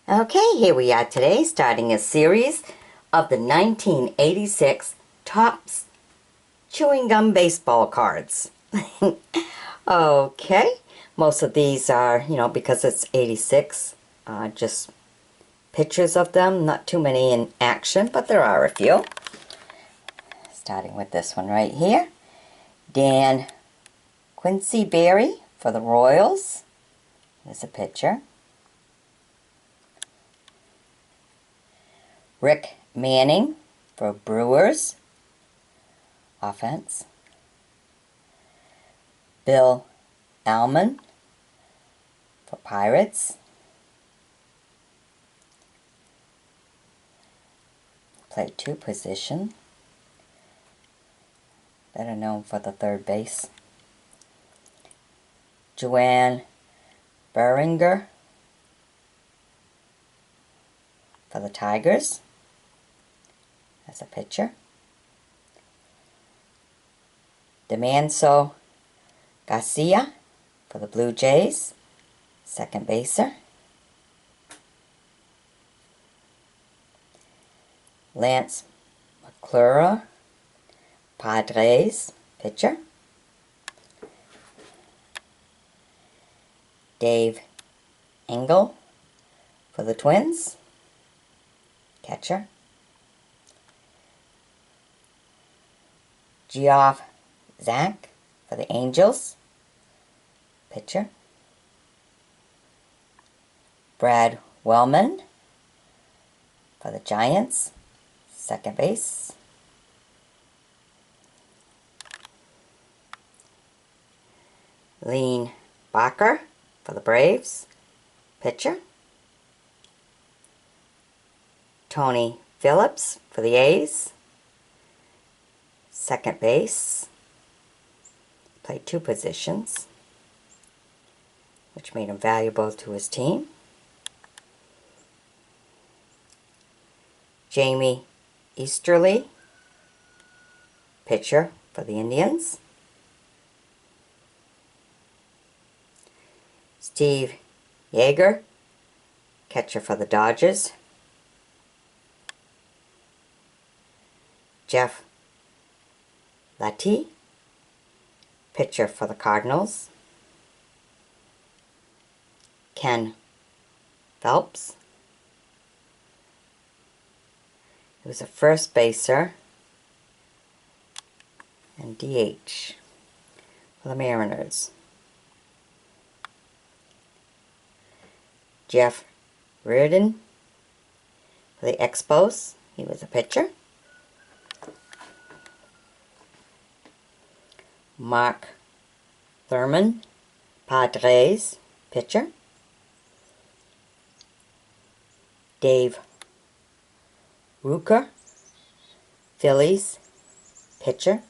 Okay, here we are today, starting a series of the 1986 Topps Chewing Gum Baseball cards. Okay, most of these are, because it's 86, just pictures of them, not too many in action, but there are a few. Starting with this one right here. Dan Quincy Berry for the Royals. There's a picture. Rick Manning for Brewers. Offense. Bill Almond for Pirates. Played two position. Better known for the third base. Joanne Baringy for the Tigers. That's a picture. Demanso Garcia for the Blue Jays, second baser. Lance McClure, Padres, pitcher. Dave Engel for the Twins, catcher. Geoff Zach for the Angels, pitcher. Brad Wellman for the Giants, second base. Lean Bacher for the Braves, pitcher. Tony Phillips for the A's, second base. Played two positions, which made him valuable to his team. Jamie Easterly, pitcher for the Indians. Steve Yeager, catcher for the Dodgers. Jeff Latty, pitcher for the Cardinals. Ken Phelps, he was a first baser and DH for the Mariners. Jeff Reardon for the Expos, he was a pitcher. Mark Thurman, Padres, pitcher. Dave Rucker, Phillies, pitcher.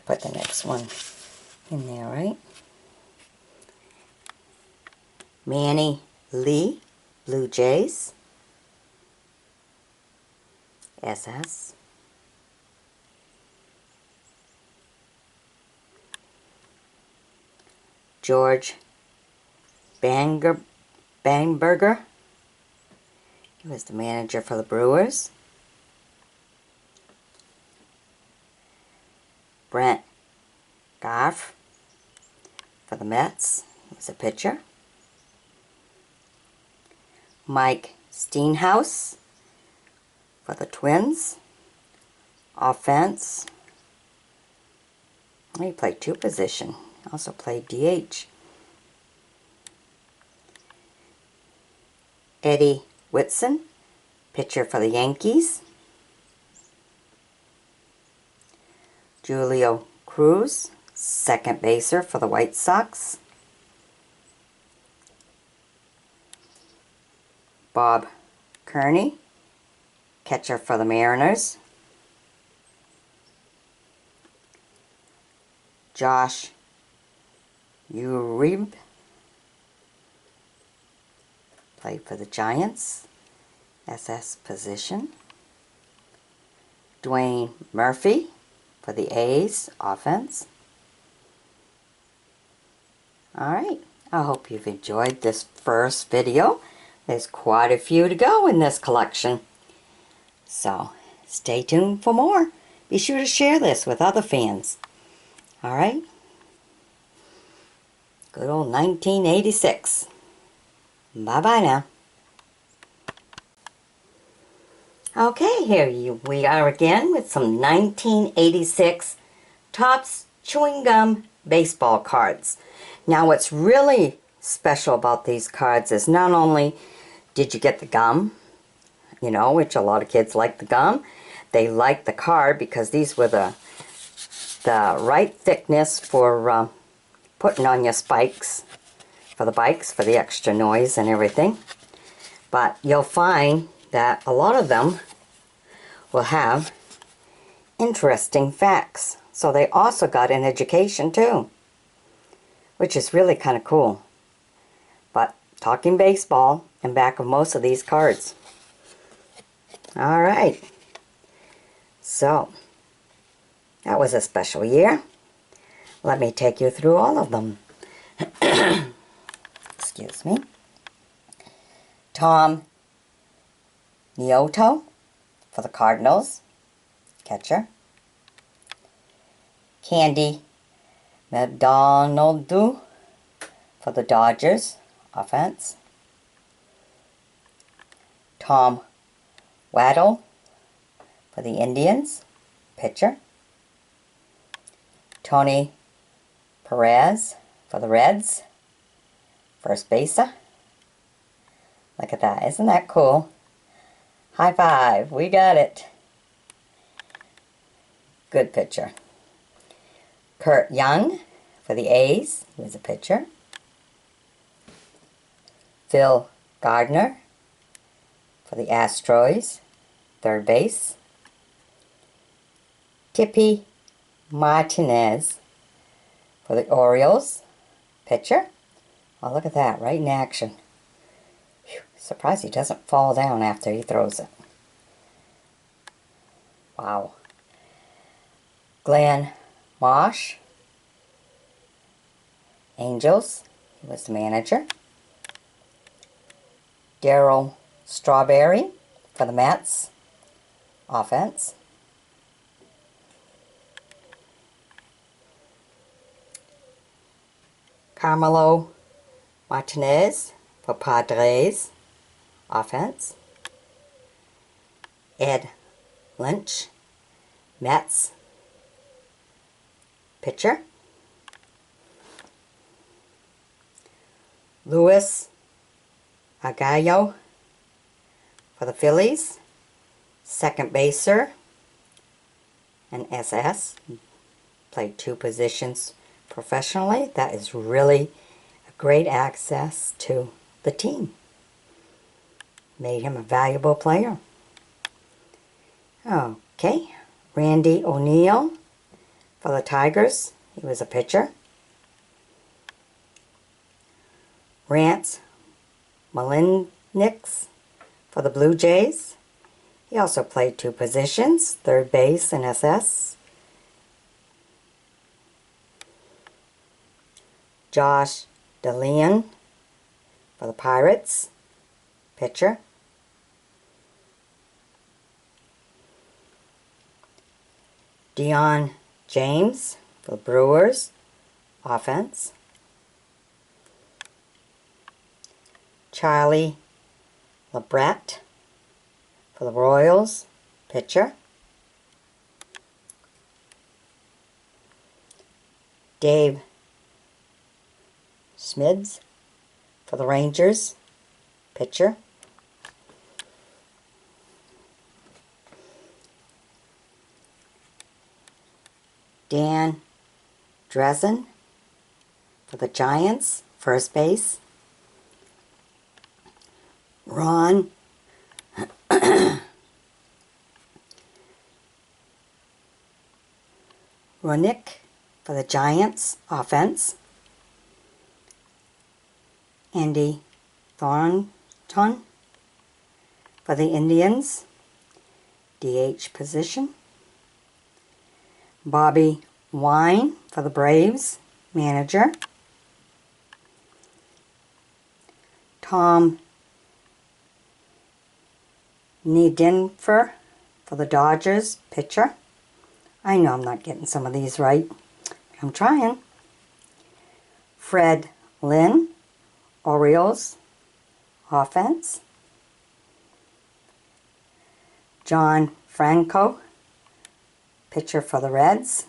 Put the next one in there, right? Manny Lee, Blue Jays, SS. George Bamberger, he was the manager for the Brewers. Brent Goff for the Mets, he was a pitcher. Mike Steenhouse for the Twins, offense. He played two position, also played DH. Eddie Whitson, pitcher for the Yankees. Julio Cruz, second baser for the White Sox. Bob Kearney, catcher for the Mariners. Josh Uribe, played for the Giants, SS position. Dwayne Murphy for the A's, offense. Alright, I hope you've enjoyed this first video. There's quite a few to go in this collection. So, stay tuned for more. Be sure to share this with other fans. Alright? Good old 1986. Bye-bye now. Okay, we are again with some 1986 Topps Chewing Gum baseball cards. Now what's really special about these cards is not only did you get the gum, you know, which a lot of kids like the gum, they like the card because these were the right thickness for putting on your spikes for the bikes, for the extra noise and everything. But you'll find that a lot of them will have interesting facts. So they also got an education too, which is really kind of cool. But talking baseball and back of most of these cards. Alright, so that was a special year. Let me take you through all of them. Excuse me. Tom Nioto for the Cardinals, catcher. Candy McDonaldou for the Dodgers, offense. Tom Waddle for the Indians, pitcher. Tony Perez for the Reds, first baser. Look at that, isn't that cool? High five, we got it. Good pitcher. Kurt Young for the A's, he was a pitcher. Phil Gardner for the Astros, third base. Tippy Martinez for the Orioles, pitcher. Oh, look at that, right in action. Whew, surprised he doesn't fall down after he throws it. Wow. Glenn Marsh, Angels, he was the manager. Darryl Strawberry for the Mets, offense. Carmelo Martinez for Padres, offense. Ed Lynch, Mets, pitcher. Luis Agallo for the Phillies, second baser and SS. Played two positions professionally. That is really a great access to the team. Made him a valuable player. Okay, Randy O'Neal for the Tigers. He was a pitcher. Rance Malinix for the Blue Jays. He also played two positions, third base and SS. Josh DeLeon for the Pirates, pitcher. Dion James for the Brewers, offense. Charlie Labret for the Royals, pitcher. Dave Smids for the Rangers, pitcher. Dan Drezen for the Giants, first base. Ron Ronick for the Giants, offense. Andy Thornton for the Indians, DH position. Bobby Wine for the Braves, manager. Tom Niedenfer for the Dodgers, pitcher. I know I'm not getting some of these right. I'm trying. Fred Lynn, Orioles, offense. John Franco, pitcher for the Reds.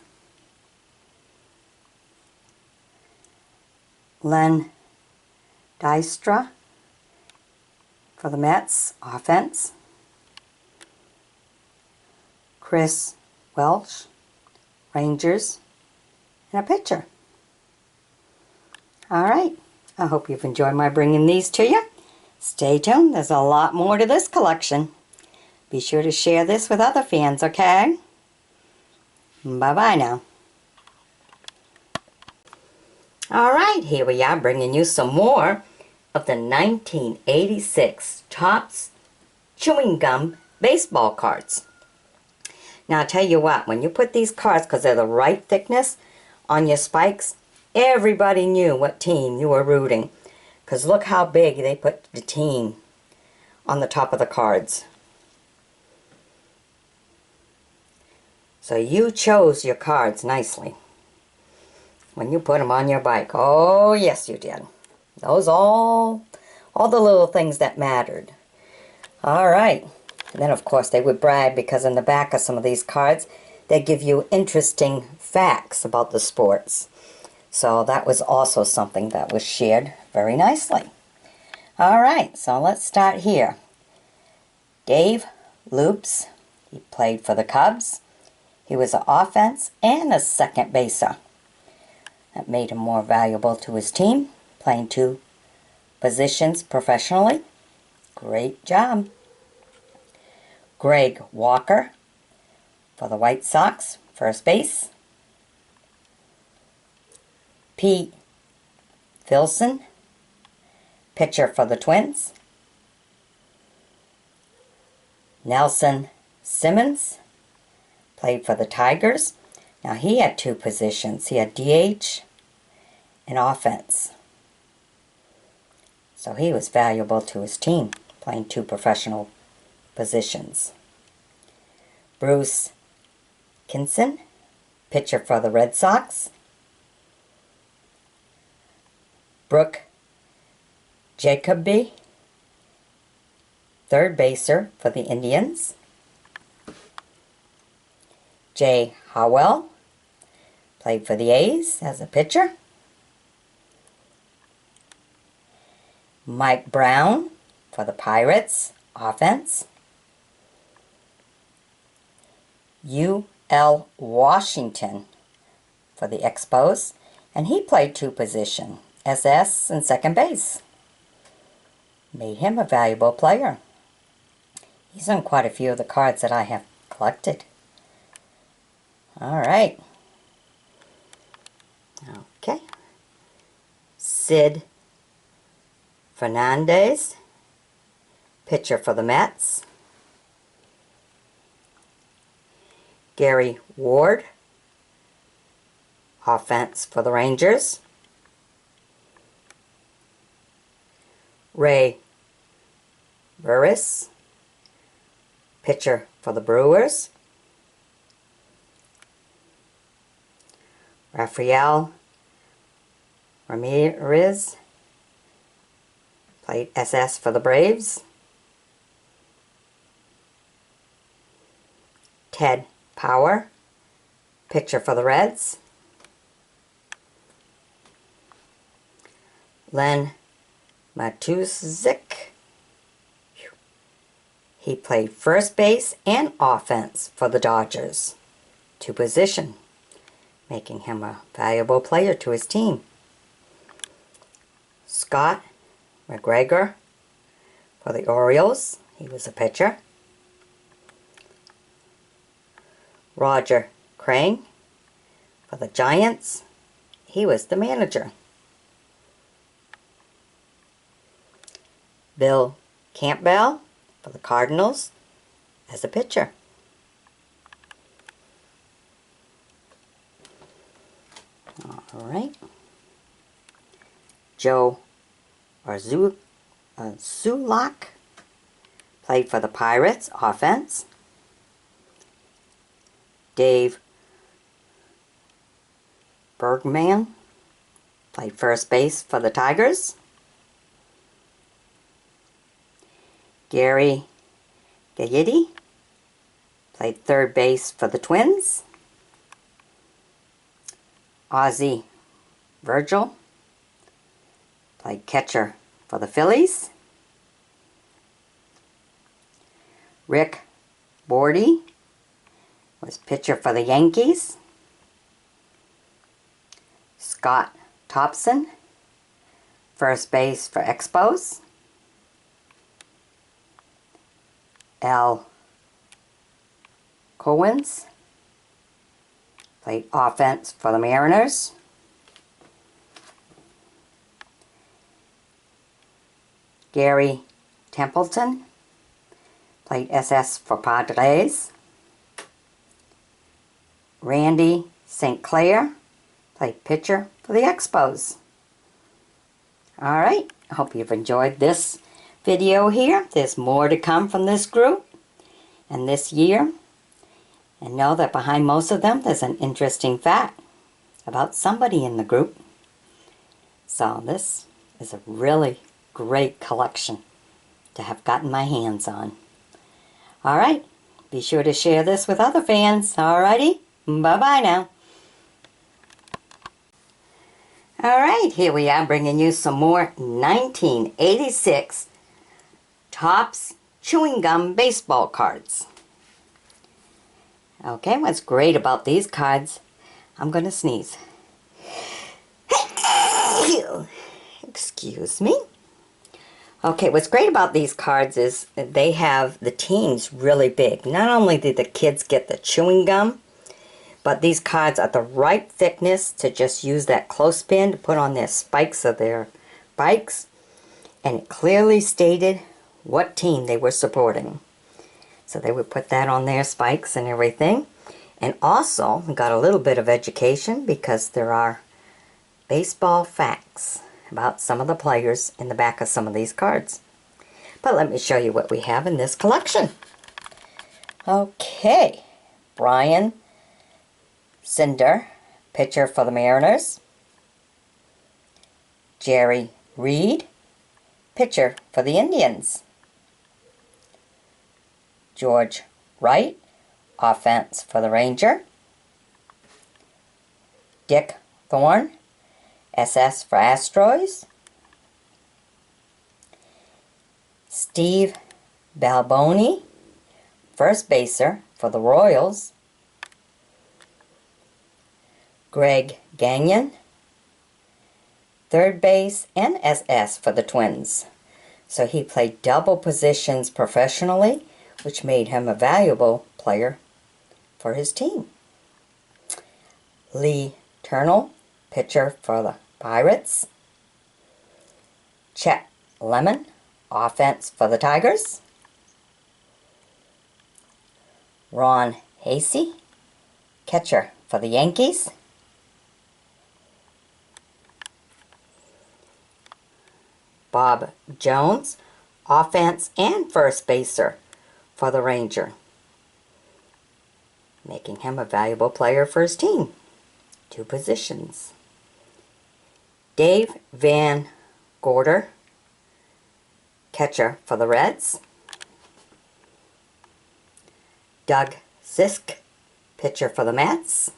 Len Dystra for the Mets, offense. Chris Welch, Rangers, and a pitcher. All right, I hope you've enjoyed my bringing these to you. Stay tuned, there's a lot more to this collection. Be sure to share this with other fans, okay? Bye-bye now. All right, here we are bringing you some more of the 1986 Topps Chewing Gum baseball cards. Now, I'll tell you what, when you put these cards, because they're the right thickness, on your spikes, everybody knew what team you were rooting. Because look how big they put the team on the top of the cards. So you chose your cards nicely when you put them on your bike. Oh, yes, you did. Those all the little things that mattered. All right. And then, of course, they would brag because in the back of some of these cards, they give you interesting facts about the sports. So that was also something that was shared very nicely. All right, so let's start here. Dave Loops, he played for the Cubs. He was an offense and a second baser. That made him more valuable to his team, playing 2 positions professionally. Great job. Greg Walker for the White Sox, first base. Pete Filson, pitcher for the Twins. Nelson Simmons, played for the Tigers. Now he had 2 positions. He had DH and offense. So he was valuable to his team, playing 2 professional positions. Bruce Kinson, pitcher for the Red Sox. Brooke Jacoby, third baser for the Indians. Jay Howell, played for the A's as a pitcher. Mike Brown for the Pirates, offense. U.L. Washington for the Expos, and he played 2 positions, SS and second base. Made him a valuable player. He's on quite a few of the cards that I have collected. All right. Okay. Sid Fernandez, pitcher for the Mets. Gary Ward, offense for the Rangers. Ray Burris, pitcher for the Brewers. Rafael Ramirez, played SS for the Braves. Ted Power, pitcher for the Reds. Len Matuzik, he played first base and offense for the Dodgers, 2 position, making him a valuable player to his team. Scott McGregor for the Orioles, he was a pitcher. Roger Crane for the Giants, he was the manager. Bill Campbell for the Cardinals as a pitcher. All right. Joe Sulak played for the Pirates, offense. Dave Bergman played first base for the Tigers. Gary Gaetti played third base for the Twins. Ozzie Virgil played catcher for the Phillies. Rick Bordy was pitcher for the Yankees. Scott Thompson, first base for Expos. Al Cowens played offense for the Mariners. Gary Templeton played SS for Padres. Randy St. Clair played pitcher for the Expos. Alright, I hope you've enjoyed this video here. There's more to come from this group and this year. And know that behind most of them there's an interesting fact about somebody in the group. So this is a really great collection to have gotten my hands on. Alright, be sure to share this with other fans. Alrighty, bye-bye now. Alright, here we are bringing you some more 1986 Topps Chewing Gum Baseball cards. Okay, what's great about these cards, I'm going to sneeze. Excuse me. Okay, what's great about these cards is that they have the teams really big. Not only did the kids get the chewing gum, but these cards are the right thickness to just use that clothespin to put on their spikes of their bikes. And it clearly stated what team they were supporting. So they would put that on their spikes and everything. And also, we got a little bit of education because there are baseball facts about some of the players in the back of some of these cards. But let me show you what we have in this collection. Okay, Brian Cinder, pitcher for the Mariners. Jerry Reed, pitcher for the Indians. George Wright, offense for the Ranger. Dick Thorne, SS for Astros. Steve Balboni, first baser for the Royals. Greg Gagnon, third base and SS for the Twins. So he played double positions professionally, which made him a valuable player for his team. Lee Turnell, pitcher for the Pirates. Chet Lemon, offense for the Tigers. Ron Hasey, catcher for the Yankees. Bob Jones, offense and first baser for the Ranger, making him a valuable player for his team. Two positions. Dave Van Gorder, catcher for the Reds. Doug Sisk, pitcher for the Mets.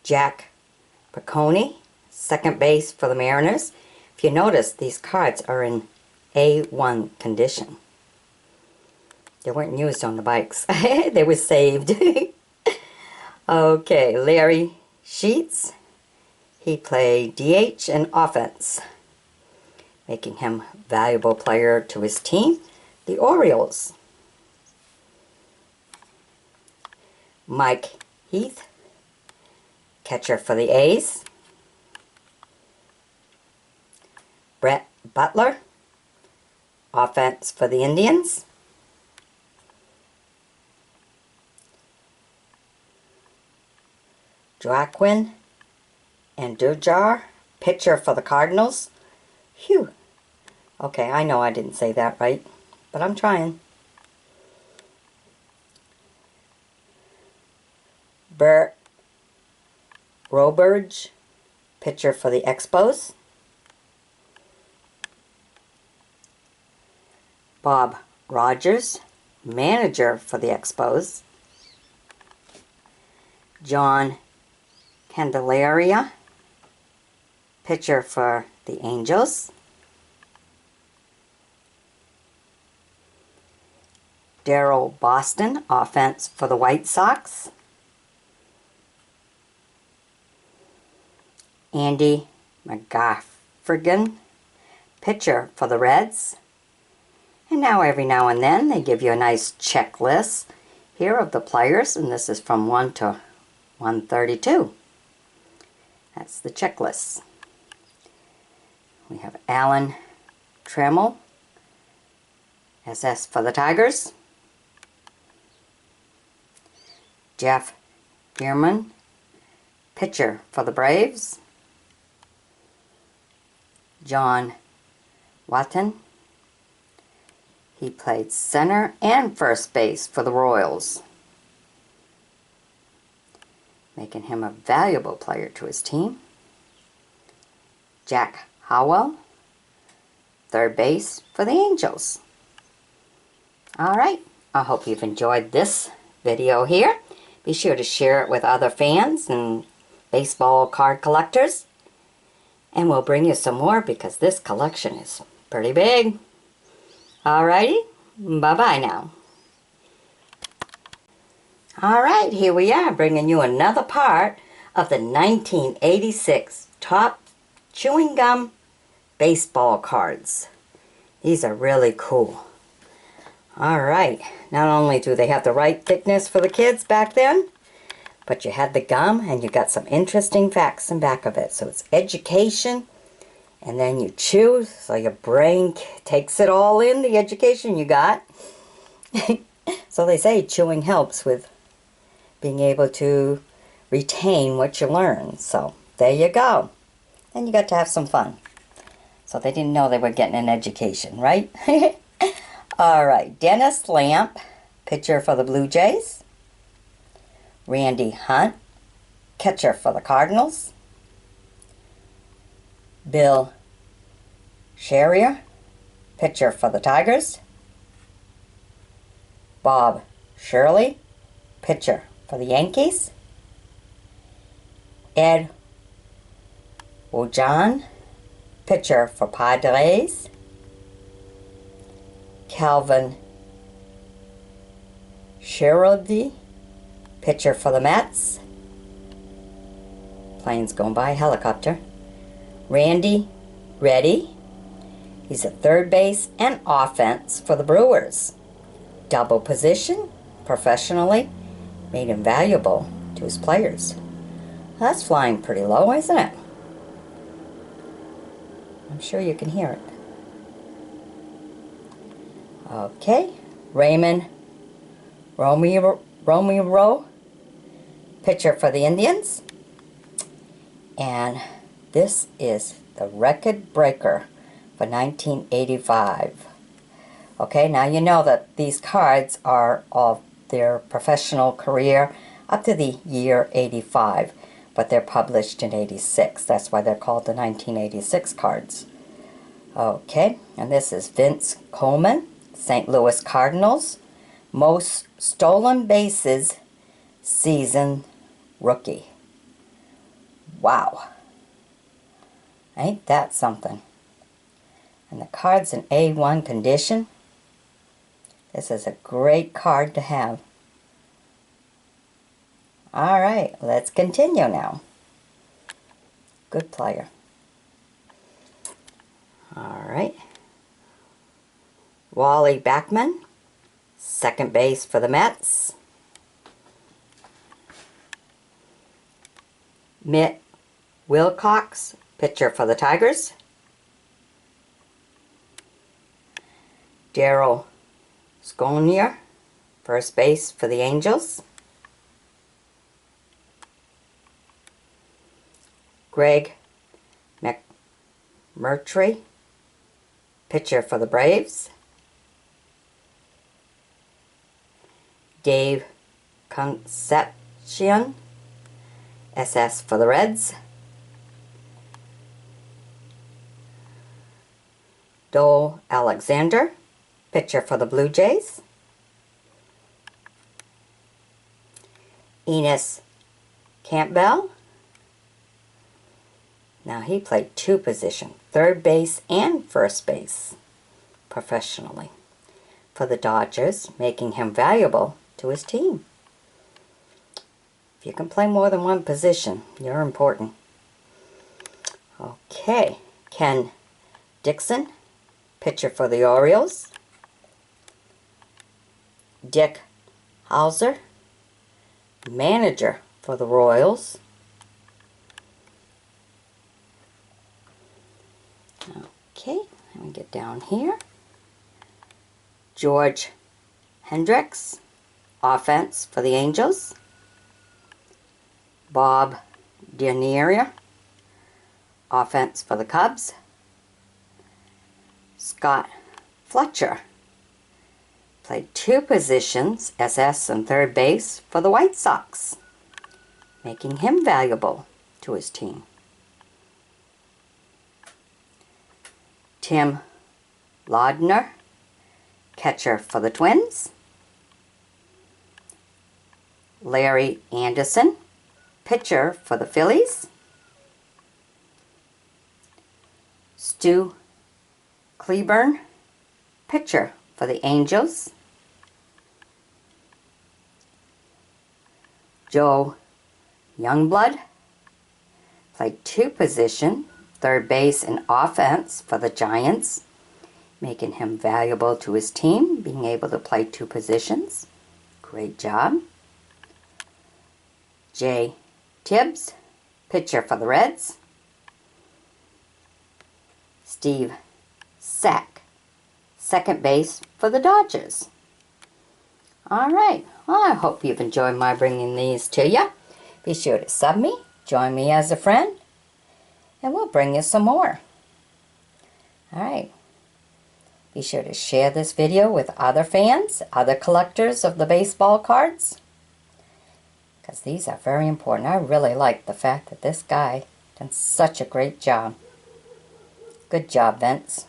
Jack Piccone, second base for the Mariners. If you notice, these cards are in A1 condition. They weren't used on the bikes. They were saved. Okay, Larry Sheets. He played DH and offense, making him a valuable player to his team, the Orioles. Mike Heath, catcher for the A's. Brett Butler, offense for the Indians. Joaquin Andujar, pitcher for the Cardinals. Phew. Okay, I know I didn't say that right, but I'm trying. Bert Roberge, pitcher for the Expos. Bob Rogers, manager for the Expos. John Candelaria, pitcher for the Angels. Darryl Boston, offense for the White Sox. Andy McGoffrigan, pitcher for the Reds. And now every now and then they give you a nice checklist here of the players, and this is from 1 to 132. That's the checklist. We have Alan Trammell, SS for the Tigers. Jeff Gearman, pitcher for the Braves. John Watton, he played center and first base for the Royals, making him a valuable player to his team. Jack Howell, third base for the Angels. Alright, I hope you've enjoyed this video here. Be sure to share it with other fans and baseball card collectors. And we'll bring you some more because this collection is pretty big. Alrighty, bye-bye now. Alright, here we are bringing you another part of the 1986 Top Chewing Gum Baseball Cards. These are really cool. Alright, not only do they have the right thickness for the kids back then, but you had the gum and you got some interesting facts in back of it. So it's education, and then you chew, so your brain takes it all in, the education you got. So they say chewing helps with being able to retain what you learn. So there you go. Then you got to have some fun. So they didn't know they were getting an education, right? Alright, Dennis Lamp, pitcher for the Blue Jays. Randy Hunt, catcher for the Cardinals. Bill Sherrier, pitcher for the Tigers. Bob Shirley, pitcher for the Yankees. Ed Ojan, pitcher for Padres. Calvin Sherrody, pitcher for the Mets. Plane's going by, helicopter. Randy Reddy, he's at third base and offense for the Brewers. Double position, professionally, made him valuable to his players. That's flying pretty low, isn't it? I'm sure you can hear it. Okay, Raymond Romero, pitcher for the Indians. And this is the record breaker for 1985. Okay, now you know that these cards are of their professional career up to the year 85, but they're published in 86. That's why they're called the 1986 cards. Okay, and this is Vince Coleman, St. Louis Cardinals, most stolen bases season rookie. Wow. Ain't that something? And the card's in A1 condition. This is a great card to have. Alright, let's continue now. Good player. Alright. Wally Backman, second base for the Mets. Mitt Wilcox, pitcher for the Tigers. Daryl Sconier, first base for the Angels. Greg McMurtry, pitcher for the Braves. Dave Concepcion, SS for the Reds. Dole Alexander, pitcher for the Blue Jays. Enos Campbell. Now he played two positions, third base and first base, professionally for the Dodgers, making him valuable to his team. If you can play more than one position, you're important. Okay, Ken Dixon, pitcher for the Orioles. Dick Hauser, manager for the Royals. Okay, let me get down here. George Hendricks, offense for the Angels. Bob Dianier, offense for the Cubs. Scott Fletcher, played two positions, SS and third base, for the White Sox, making him valuable to his team. Tim Laudner, catcher for the Twins. Larry Anderson, pitcher for the Phillies. Stu Cleburne, pitcher for the Angels. Joe Youngblood, played two positions, third base and offense for the Giants, making him valuable to his team, being able to play two positions. Great job. Jay Tibbs, pitcher for the Reds. Steve Sack, second base for the Dodgers. All right, well, I hope you've enjoyed my bringing these to you. Be sure to sub me, join me as a friend, and we'll bring you some more. All right. Be sure to share this video with other fans, other collectors of the baseball cards, because these are very important. I really like the fact that this guy done such a great job. Good job, Vince.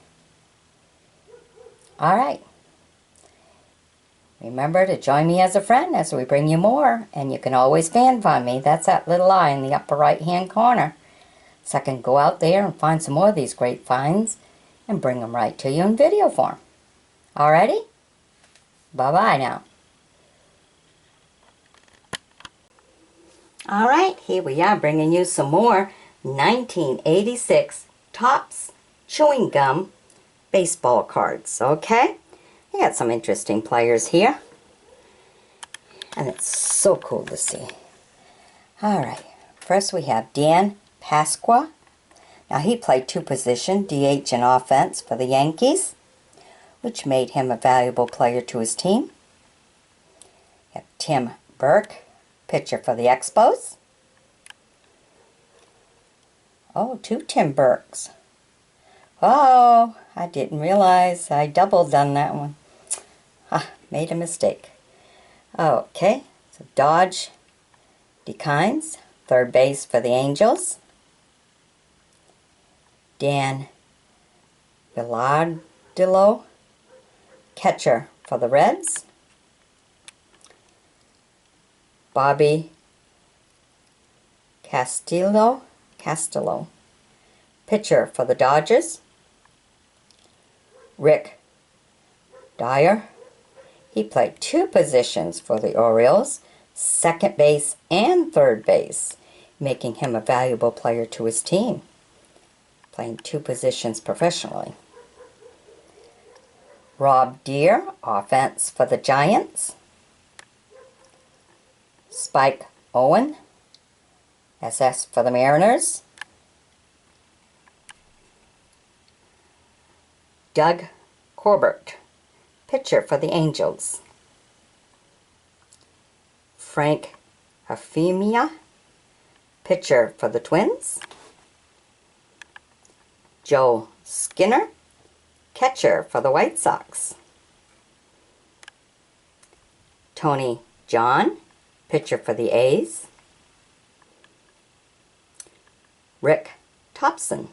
All right. Remember to join me as a friend as we bring you more, and you can always fan find me. That's that little eye in the upper right-hand corner. So I can go out there and find some more of these great finds and bring them right to you in video form. Alrighty? Bye-bye now. Alright, here we are bringing you some more 1986 Topps Chewing Gum baseball cards, okay? I got some interesting players here. And it's so cool to see. Alright, first we have Dan Pasqua. Now he played two positions, DH and offense for the Yankees, which made him a valuable player to his team. We have Tim Burke, pitcher for the Expos. Oh, two Tim Burkes. Oh, I didn't realize I doubled on that one. Made a mistake. Okay, so Dodge DeKines, third base for the Angels. Dan Villardillo, catcher for the Reds. Bobby Castillo, pitcher for the Dodgers. Rick Dyer, he played two positions for the Orioles, second base and third base, making him a valuable player to his team, playing two positions professionally. Rob Deere, offense for the Giants. Spike Owen, SS for the Mariners. Doug Corbett, pitcher for the Angels. Frank Hafimia, pitcher for the Twins. Joe Skinner, catcher for the White Sox. Tony John, pitcher for the A's. Rick Thompson,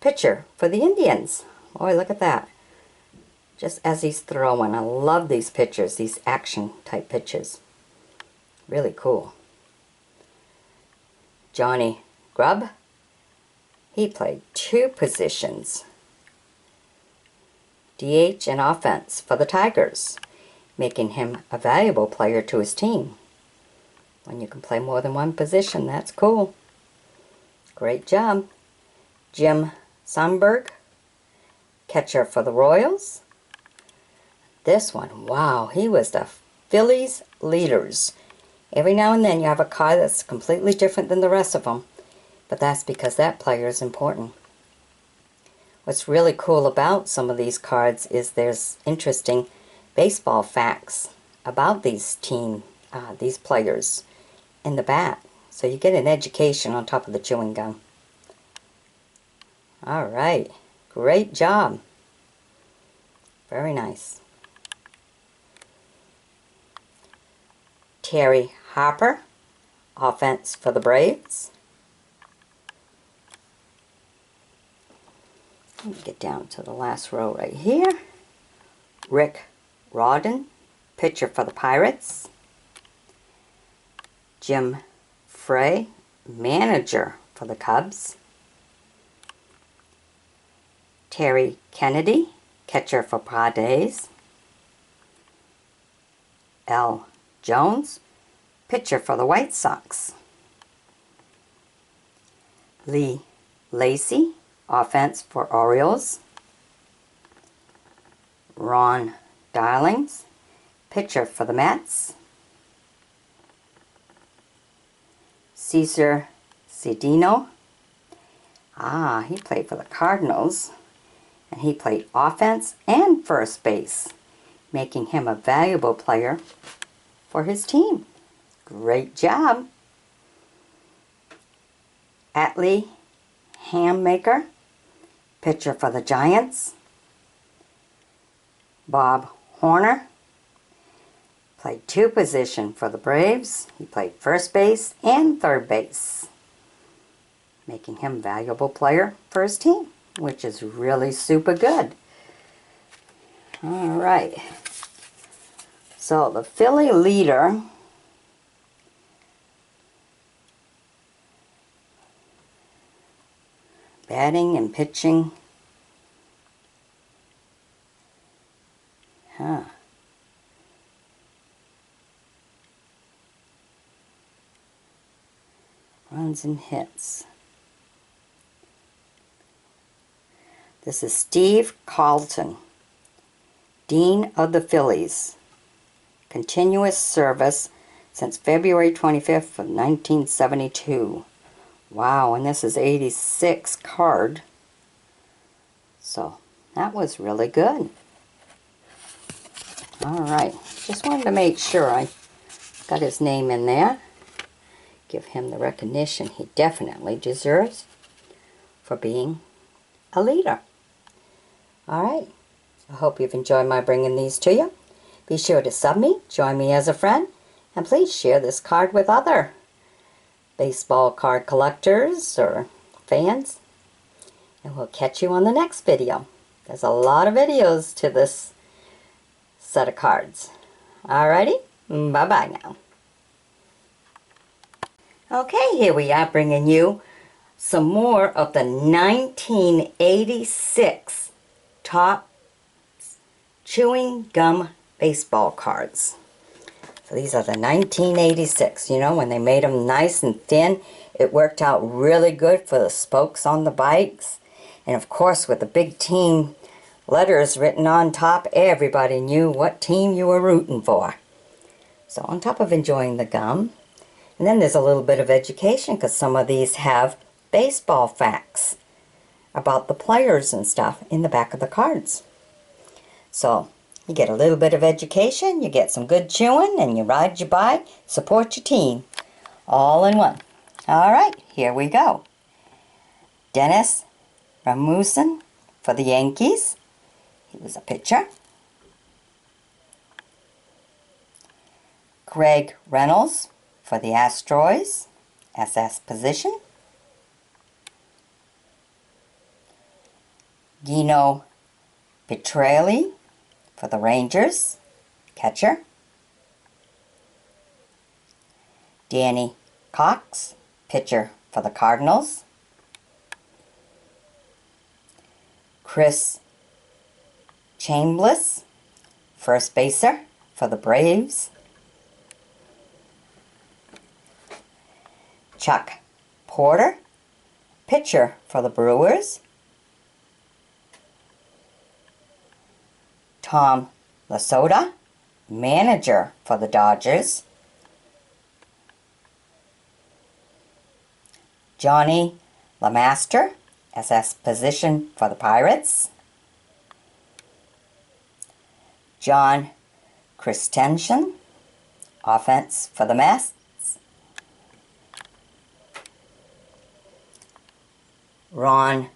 pitcher for the Indians. Boy, look at that. Just as he's throwing. I love these pictures, these action type pictures. Really cool. Johnny Grubb, he played 2 positions, DH and offense for the Tigers, making him a valuable player to his team. When you can play more than one position, that's cool. Great job. Jim Sonberg, catcher for the Royals. This one, wow, he was the Phillies leaders. Every now and then you have a card that's completely different than the rest of them, but that's because that player is important. What's really cool about some of these cards is there's interesting baseball facts about these players in the back. So you get an education on top of the chewing gum. All right, great job. Very nice. Terry Harper, offense for the Braves. Let me get down to the last row right here. Rick Rawdon, pitcher for the Pirates. Jim Frey, manager for the Cubs. Terry Kennedy, catcher for Padres. L. Jones, pitcher for the White Sox. Lee Lacy, offense for Orioles. Ron Darlings, pitcher for the Mets. Cesar Cedeno, he played for the Cardinals, and he played offense and first base, making him a valuable player for his team. Great job. Atlee Hammaker, pitcher for the Giants. Bob Horner, played 2 positions for the Braves. He played first base and third base, making him a valuable player for his team, which is really super good. All right. So the Philly leader batting and pitching. Runs and hits. This is Steve Carlton, Dean of the Phillies. Continuous service since February 25th of 1972. Wow, and this is 86 card. So that was really good. All right, just wanted to make sure I got his name in there. Give him the recognition he definitely deserves for being a leader. All right, I hope you've enjoyed my bringing these to you. Be sure to sub me, join me as a friend, and please share this card with other baseball card collectors or fans. And we'll catch you on the next video. There's a lot of videos to this set of cards. Alrighty, bye-bye now. Okay, here we are bringing you some more of the 1986 top chewing gum baseball cards. So these are the 1986, you know, when they made them nice and thin. It worked out really good for the spokes on the bikes. And of course, with the big team letters written on top, everybody knew what team you were rooting for. So on top of enjoying the gum, And then there's a little bit of education because some of these have baseball facts about the players and stuff in the back of the cards. So you get a little bit of education, you get some good chewing, and you ride your bike, support your team, all in one. All right, here we go. Dennis Ramuson for the Yankees. He was a pitcher. Greg Reynolds for the Astros, SS position. Gino Petrelli for the Rangers, catcher. Danny Cox, pitcher for the Cardinals. Chris Chambliss, first baser for the Braves. Chuck Porter, pitcher for the Brewers. Tom Lasota, manager for the Dodgers. Johnny LeMaster, SS position for the Pirates. John Christensen, offense for the Mets. Ron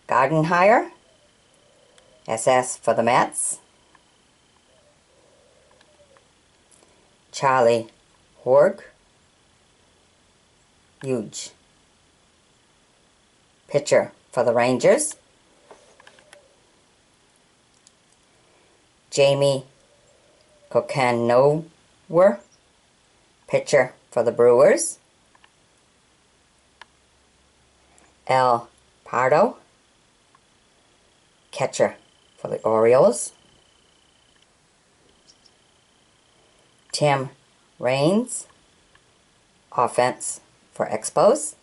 Gardenhire, SS for the Mets. Charlie Horg, huge, pitcher for the Rangers. Jamie Kokanower, pitcher for the Brewers. El Pardo, catcher for the Orioles. Tim Raines, offense for Expos.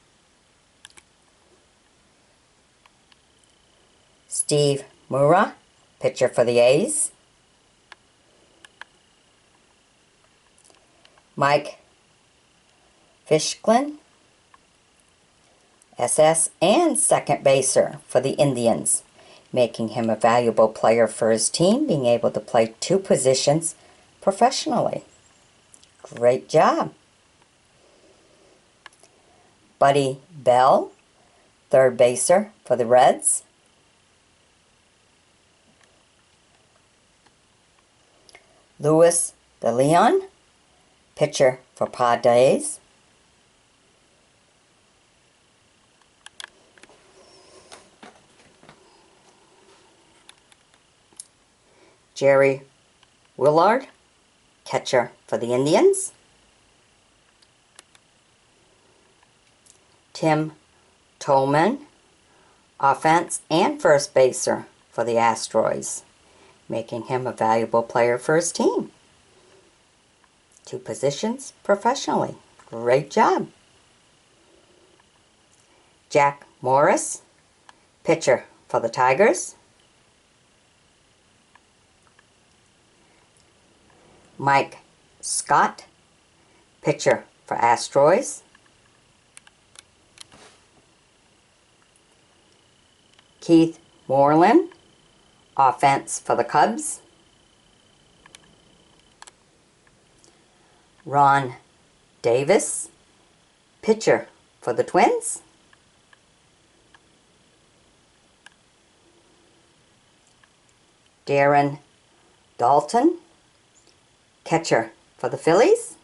Steve Mura, pitcher for the A's. Mike Fishklin, SS and second baser for the Indians, making him a valuable player for his team, being able to play two positions professionally. Great job. Buddy Bell, third baser for the Reds. Luis De Leon, pitcher for Padres. Jerry Willard, catcher for the Indians. Tim Tolman, offense and first baser for the Astros, making him a valuable player for his team. Two positions professionally. Great job. Jack Morris, pitcher for the Tigers. Mike Scott, pitcher for Astros. Keith Moreland, offense for the Cubs. Ron Davis, pitcher for the Twins. Darren Dalton, catcher for the Phillies.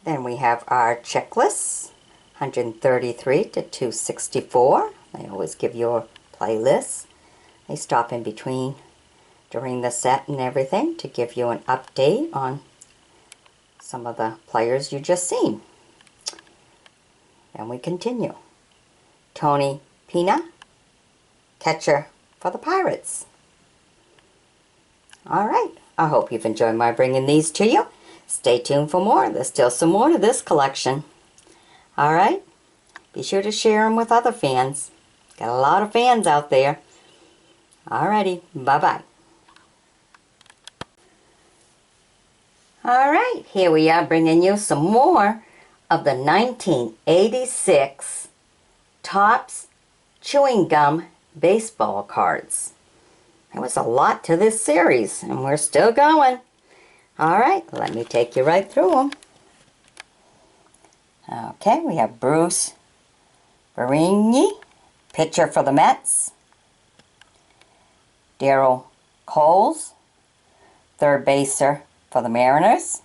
Then we have our checklists, 133 to 264. They always give you a playlist. They stop in between during the set and everything to give you an update on some of the players you just seen. And we continue. Tony Pina, catcher for the Pirates. All right, I hope you've enjoyed my bringing these to you. Stay tuned for more. There's still some more to this collection. All right, be sure to share them with other fans. Got a lot of fans out there. All righty, bye-bye. Alright, here we are bringing you some more of the 1986 Topps Chewing Gum baseball cards. There was a lot to this series, and we're still going. Alright, let me take you right through them. Okay, we have Bruce Baringy, pitcher for the Mets. Darryl Coles, third baser for the Mariners.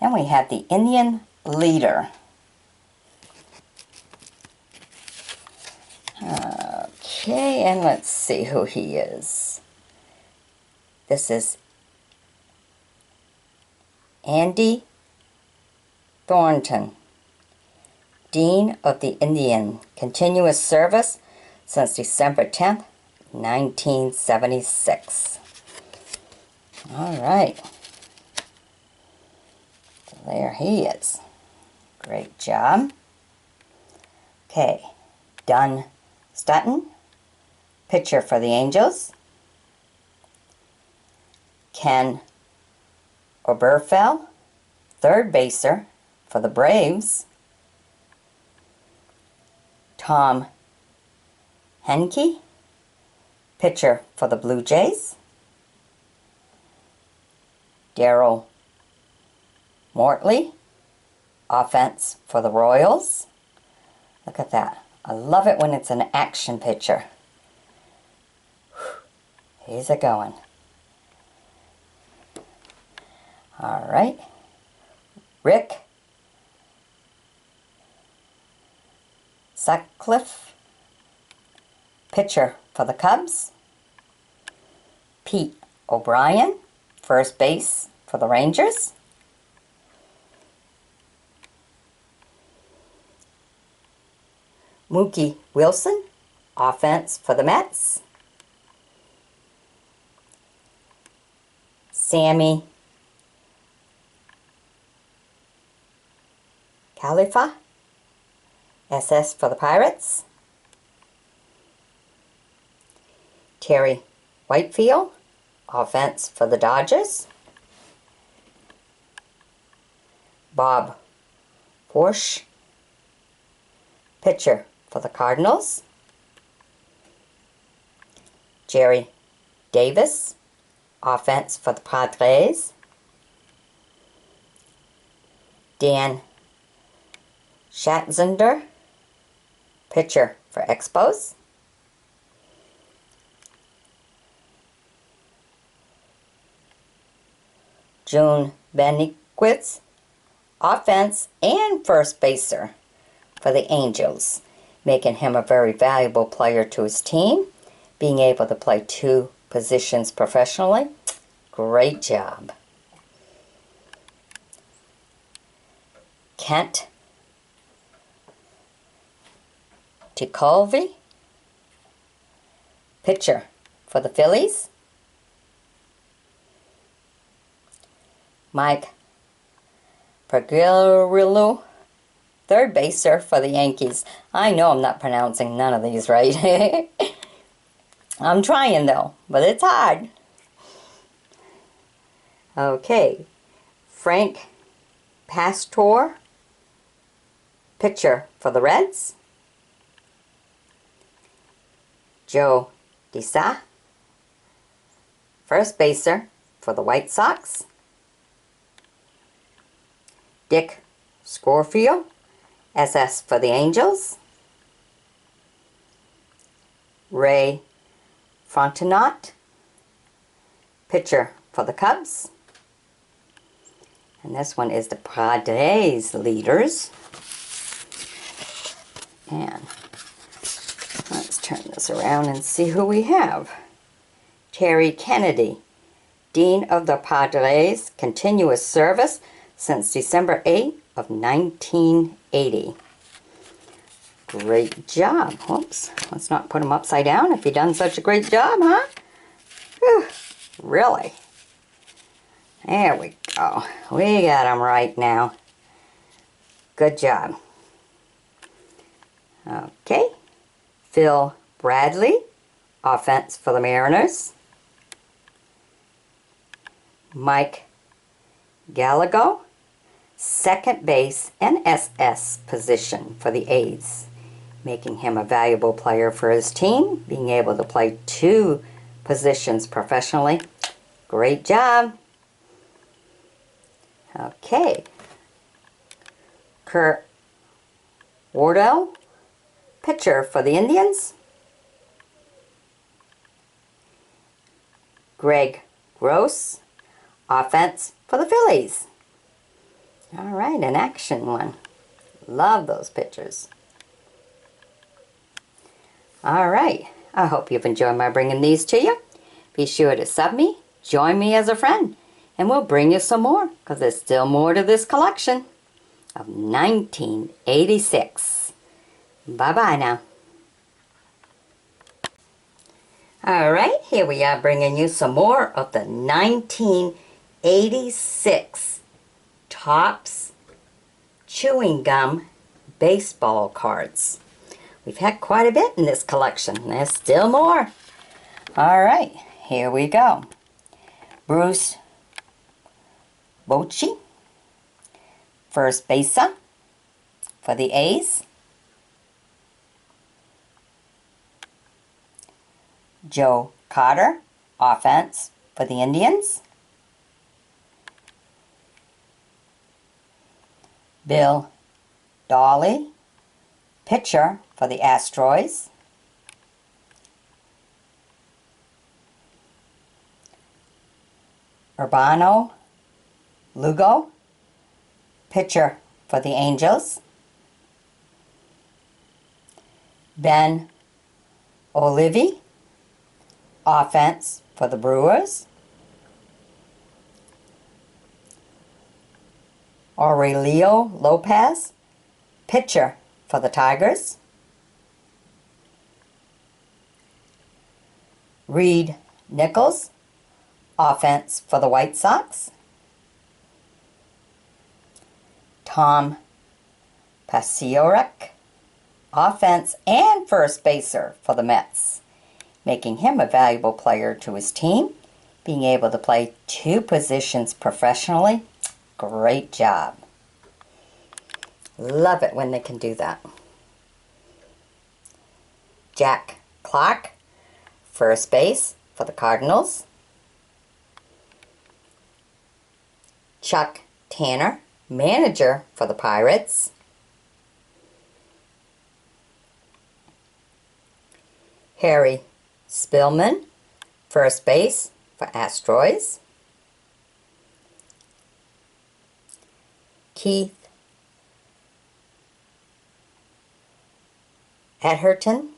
Then we have the Indian leader. Okay, and let's see who he is. This is Andy Thornton, Dean of the Indian, continuous service since December 10th, 1976. All right. So there he is. Great job. Okay. Dunn Stutton, pitcher for the Angels. Ken Oberfell, third baser for the Braves. Tom Henke, pitcher for the Blue Jays. Darryl Mortley, offense for the Royals. Look at that. I love it when it's an action picture. Here's it going. All right. Rick Sutcliffe, pitcher for the Cubs. Pete O'Brien, first base for the Rangers. Mookie Wilson, offense for the Mets. Sammy Khalifa, SS for the Pirates. Terry Whitefield, offense for the Dodgers. Bob Porsche, pitcher for the Cardinals. Jerry Davis, offense for the Padres. Dan Schatzender, pitcher for Expos. June Beniquitz, offense and first baser for the Angels, making him a very valuable player to his team, being able to play two positions professionally. Great job. Kent Ticolvi, pitcher for the Phillies. Mike Pagrillo, third baser for the Yankees. I know I'm not pronouncing none of these right. I'm trying though, but it's hard. Okay, Frank Pastor, pitcher for the Reds. Joe Disa, first baser for the White Sox. Dick Schofield, SS for the Angels. Ray Fontenot, pitcher for the Cubs. And this one is the Padres leaders. And let's turn this around and see who we have. Terry Kennedy, Dean of the Padres, continuous service since December 8th of 1980. Great job. Whoops, let's not put them upside down if you've done such a great job, huh? Whew, really? There we go. We got them right now. Good job. Okay. Phil Bradley, offense for the Mariners. Mike Gallagher, second base and SS position for the A's, making him a valuable player for his team, being able to play 2 positions professionally. Great job. Okay. Kurt Wardell, pitcher for the Indians. Greg Gross, offense for the Phillies. All right, an action one. Love those pictures. All right, I hope you've enjoyed my bringing these to you. Be sure to sub me, join me as a friend, and we'll bring you some more, because there's still more to this collection of 1986. Bye-bye now. All right, here we are bringing you some more of the 1986 Topps chewing gum baseball cards. We've had quite a bit in this collection. There's still more. All right, here we go. Bruce Bochy, first baser for the A's. Joe Carter, offense for the Indians. Bill Dolly, pitcher for the Astros. Urbano Lugo, pitcher for the Angels. Ben Olivi, offense for the Brewers. Aurelio Lopez, pitcher for the Tigers. Reed Nichols, offense for the White Sox. Tom Paciorek, offense and first baser for the Mets, making him a valuable player to his team, being able to play 2 positions professionally. Great job. Love it when they can do that. Jack Clark, first base for the Cardinals. Chuck Tanner, manager for the Pirates. Harry Spillman, first base for Astros. Keith Edgerton,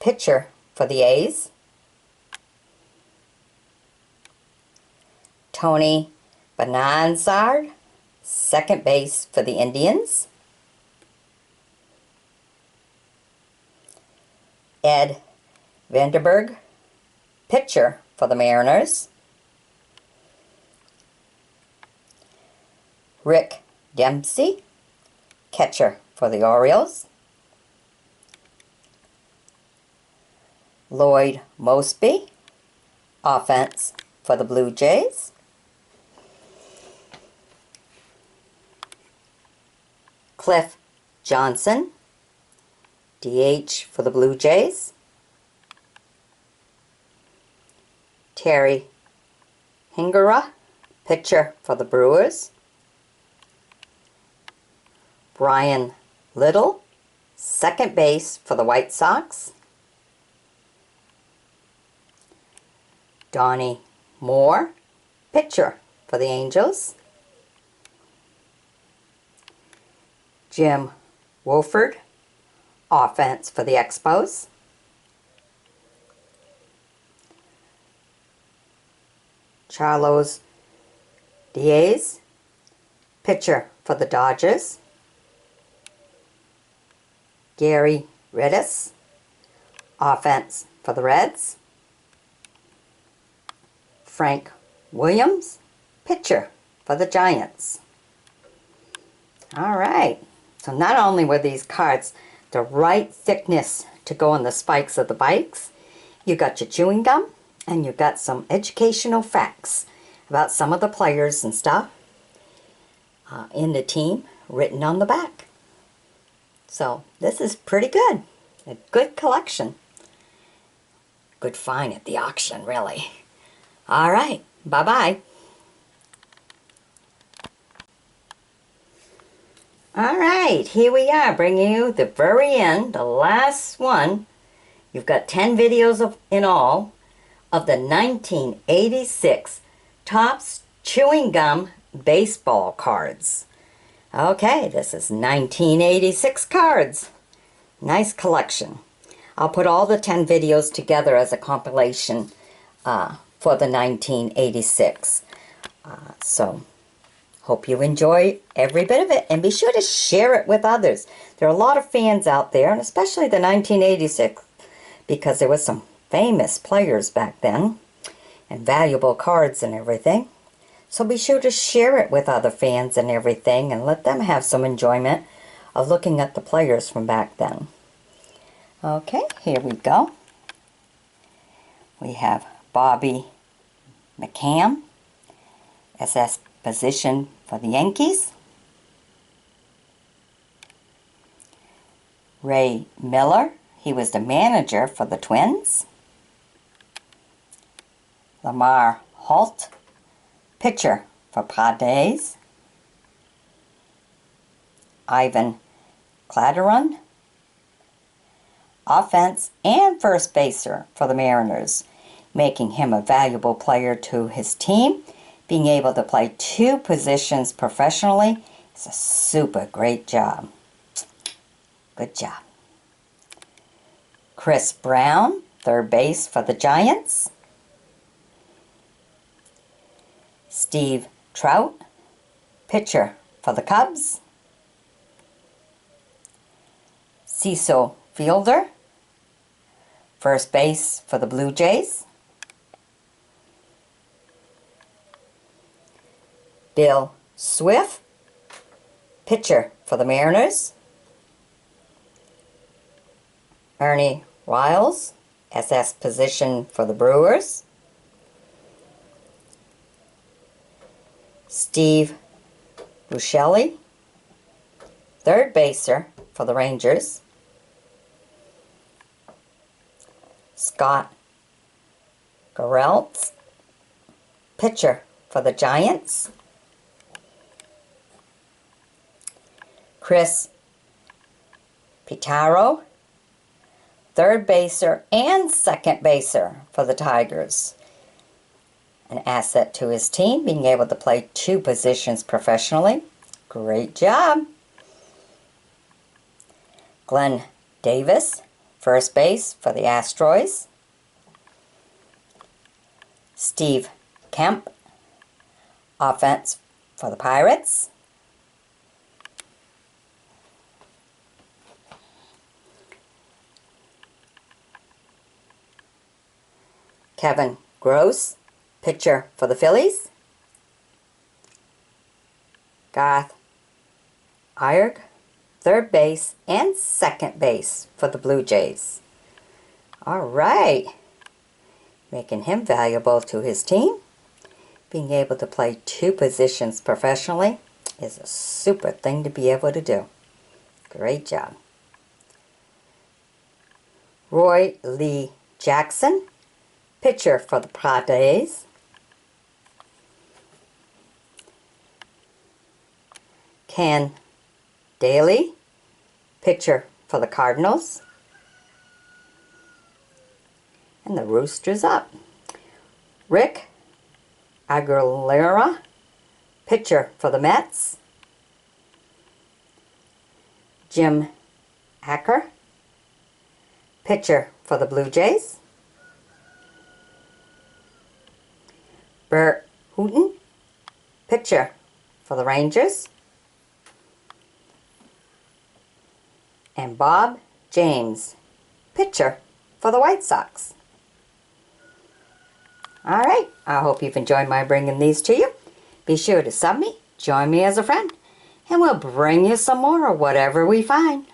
pitcher for the A's. Tony Bonanzard, second base for the Indians. Ed Vanderberg, pitcher for the Mariners. Rick Dempsey, catcher for the Orioles. Lloyd Mosby, offense for the Blue Jays. Cliff Johnson, DH for the Blue Jays. Terry Hingera, pitcher for the Brewers. Brian Little, second base for the White Sox. Donnie Moore, pitcher for the Angels. Jim Wolford, offense for the Expos. Carlos Diaz, pitcher for the Dodgers. Gary Redus, offense for the Reds. Frank Williams, pitcher for the Giants. All right, so not only were these cards the right thickness to go on the spikes of the bikes, you got your chewing gum and you got some educational facts about some of the players and stuff in the team written on the back. So this is pretty good. A good collection. Good find at the auction, really. All right, bye-bye. All right, here we are, bringing you the very end, the last one. You've got 10 videos in all of the 1986 Topps Chewing Gum Baseball Cards. Okay, this is 1986 cards. Nice collection. I'll put all the 10 videos together as a compilation for the 1986. So, hope you enjoy every bit of it, and be sure to share it with others. There are a lot of fans out there, and especially the 1986, because there was some famous players back then, and valuable cards and everything. So be sure to share it with other fans and everything, and let them have some enjoyment of looking at the players from back then. Okay, here we go. We have Bobby McCann, SS position for the Yankees. Ray Miller, he was the manager for the Twins. Lamar Holt, pitcher for Padres. Ivan Cladorun, offense and first baser for the Mariners, making him a valuable player to his team. Being able to play 2 positions professionally is a super great job. Good job. Chris Brown, third base for the Giants. Steve Trout, pitcher for the Cubs. Cecil Fielder, first base for the Blue Jays. Bill Swift, pitcher for the Mariners. Ernie Riles, SS position for the Brewers. Steve Buscemi, third baser for the Rangers. Scott Garrelts, pitcher for the Giants. Chris Pitaro, third baser and second baser for the Tigers. An asset to his team, being able to play 2 positions professionally. Great job. Glenn Davis, first base for the Astros. Steve Kemp, offense for the Pirates. Kevin Gross, pitcher for the Phillies. Garth Ierg, third base and second base for the Blue Jays. All right. Making him valuable to his team. Being able to play 2 positions professionally is a super thing to be able to do. Great job. Roy Lee Jackson, pitcher for the Padres. Ken Daly, pitcher for the Cardinals. And the Roosters up. Rick Aguilera, pitcher for the Mets. Jim Acker, pitcher for the Blue Jays. Bert Hooton, pitcher for the Rangers. And Bob James, pitcher for the White Sox. All right, I hope you've enjoyed my bringing these to you. Be sure to sub me, join me as a friend, and we'll bring you some more of whatever we find.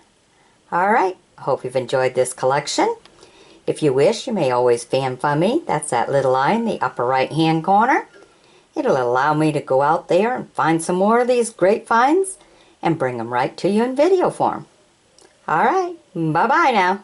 All right, I hope you've enjoyed this collection. If you wish, you may always fan fund me. That's that little eye in the upper right-hand corner. It'll allow me to go out there and find some more of these great finds and bring them right to you in video form. Alright, bye-bye now.